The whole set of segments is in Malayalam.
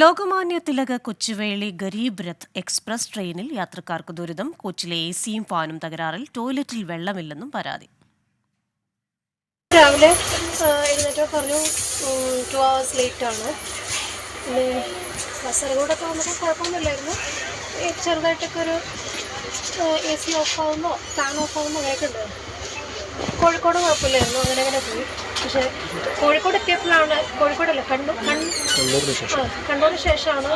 ലോകമാന്യ തിലക കൊച്ചുവേളി ഗരീബ് രഥ് എക്സ്പ്രസ് ട്രെയിനിൽ യാത്രക്കാർക്ക് ദുരിതം. കോച്ചിലെ എസിയും ഫാനും തകരാറിൽ ടോയ്ലറ്റിൽ വെള്ളമില്ലെന്നും പരാതി. രാവിലെ എഴുന്നേറ്റ് പറഞ്ഞു 2 hours ലേറ്റാണ്. പിന്നെ കാസർഗോഡൊക്കെ വന്നപ്പോൾ കുഴപ്പമൊന്നുമില്ലായിരുന്നു. ചെറുതായിട്ടൊക്കെ ഒരു A C of ആവുന്നോ fan of ആവുന്നോ അങ്ങനെയൊക്കെ ഉണ്ടായിരുന്നു. കോഴിക്കോട് കുഴപ്പമില്ലായിരുന്നു, അങ്ങനെ പോയി. പക്ഷേ കോഴിക്കോട് എത്തിയപ്പോഴാണ് കണ്ണൂരിന് ശേഷമാണ്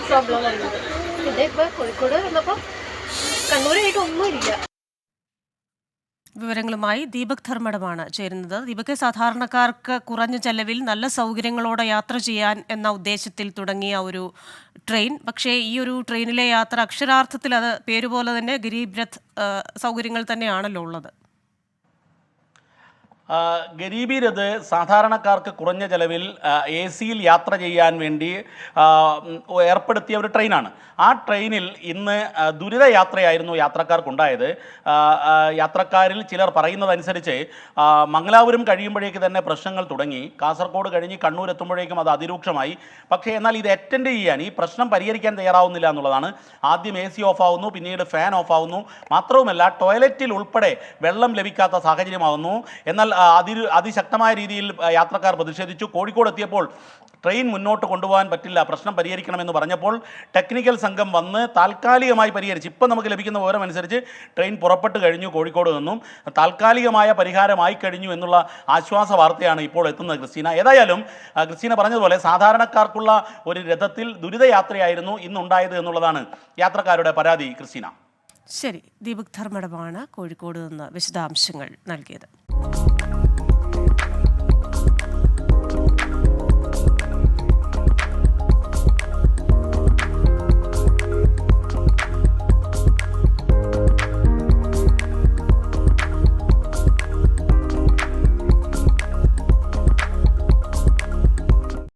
പ്രോബ്ലം വന്നത്. പിന്നെ ഇപ്പോൾ കോഴിക്കോട് വന്നപ്പോൾ കണ്ണൂരായിട്ട് ഒന്നുമില്ല. വിവരങ്ങളുമായി ദീപക് ധർമ്മടമാണ് ചേരുന്നത്. ദീപക്, സാധാരണക്കാർക്ക് കുറഞ്ഞ ചെലവിൽ നല്ല സൗകര്യങ്ങളോടെ യാത്ര ചെയ്യാൻ എന്ന ഉദ്ദേശത്തിൽ തുടങ്ങിയ ഒരു ട്രെയിൻ, പക്ഷേ ഈ ഒരു ട്രെയിനിലെ യാത്ര അക്ഷരാർത്ഥത്തിൽ അത് പേരുപോലെ തന്നെ ഗരീബ് രഥ് സൗകര്യങ്ങൾ തന്നെയാണല്ലോ ഉള്ളത്. ഗരീബി രഥ് സാധാരണക്കാർക്ക് കുറഞ്ഞ ചെലവിൽ എ സിയിൽ യാത്ര ചെയ്യാൻ വേണ്ടി ഏർപ്പെടുത്തിയ ഒരു ട്രെയിനാണ്. ആ ട്രെയിനിൽ ഇന്ന് ദുരിതയാത്രയായിരുന്നു യാത്രക്കാർക്കുണ്ടായത്. യാത്രക്കാരിൽ ചിലർ പറയുന്നതനുസരിച്ച് മംഗലാപുരം കഴിയുമ്പോഴേക്ക് തന്നെ പ്രശ്നങ്ങൾ തുടങ്ങി. കാസർഗോഡ് കഴിഞ്ഞ് കണ്ണൂർ എത്തുമ്പോഴേക്കും അത് അതിരൂക്ഷമായി. പക്ഷേ എന്നാൽ ഇത് അറ്റൻഡ് ചെയ്യാൻ, ഈ പ്രശ്നം പരിഹരിക്കാൻ തയ്യാറാവുന്നില്ല എന്നുള്ളതാണ്. ആദ്യം എ സി ഓഫ് ആവുന്നു, പിന്നീട് ഫാൻ ഓഫ് ആവുന്നു. മാത്രവുമല്ല ടോയ്ലറ്റിൽ ഉൾപ്പെടെ വെള്ളം ലഭിക്കാത്ത സാഹചര്യമാവുന്നു. എന്നാൽ അതിശക്തമായ രീതിയിൽ യാത്രക്കാർ പ്രതിഷേധിച്ചു. കോഴിക്കോട് എത്തിയപ്പോൾ ട്രെയിൻ മുന്നോട്ട് കൊണ്ടുപോകാൻ പറ്റില്ല, പ്രശ്നം പരിഹരിക്കണമെന്ന് പറഞ്ഞപ്പോൾ ടെക്നിക്കൽ സംഘം വന്ന് താൽക്കാലികമായി പരിഹരിച്ചു. ഇപ്പം നമുക്ക് ലഭിക്കുന്ന വിവരം അനുസരിച്ച് ട്രെയിൻ പുറപ്പെട്ട് കഴിഞ്ഞു. കോഴിക്കോട് നിന്നും താൽക്കാലികമായ പരിഹാരമായി കഴിഞ്ഞു എന്നുള്ള ആശ്വാസ വാർത്തയാണ് ഇപ്പോൾ എത്തുന്നത്. ക്രിസ്റ്റീന, ഏതായാലും ക്രിസ്റ്റീന പറഞ്ഞതുപോലെ സാധാരണക്കാർക്കുള്ള ഒരു രഥത്തിൽ ദുരിതയാത്രയായിരുന്നു ഇന്നുണ്ടായത് എന്നുള്ളതാണ് യാത്രക്കാരുടെ പരാതി. ക്രിസ്റ്റീന, ശരി. ദീപക് ധർമ്മടമാണ് കോഴിക്കോട് നിന്ന് വിശദാംശങ്ങൾ നൽകിയത്.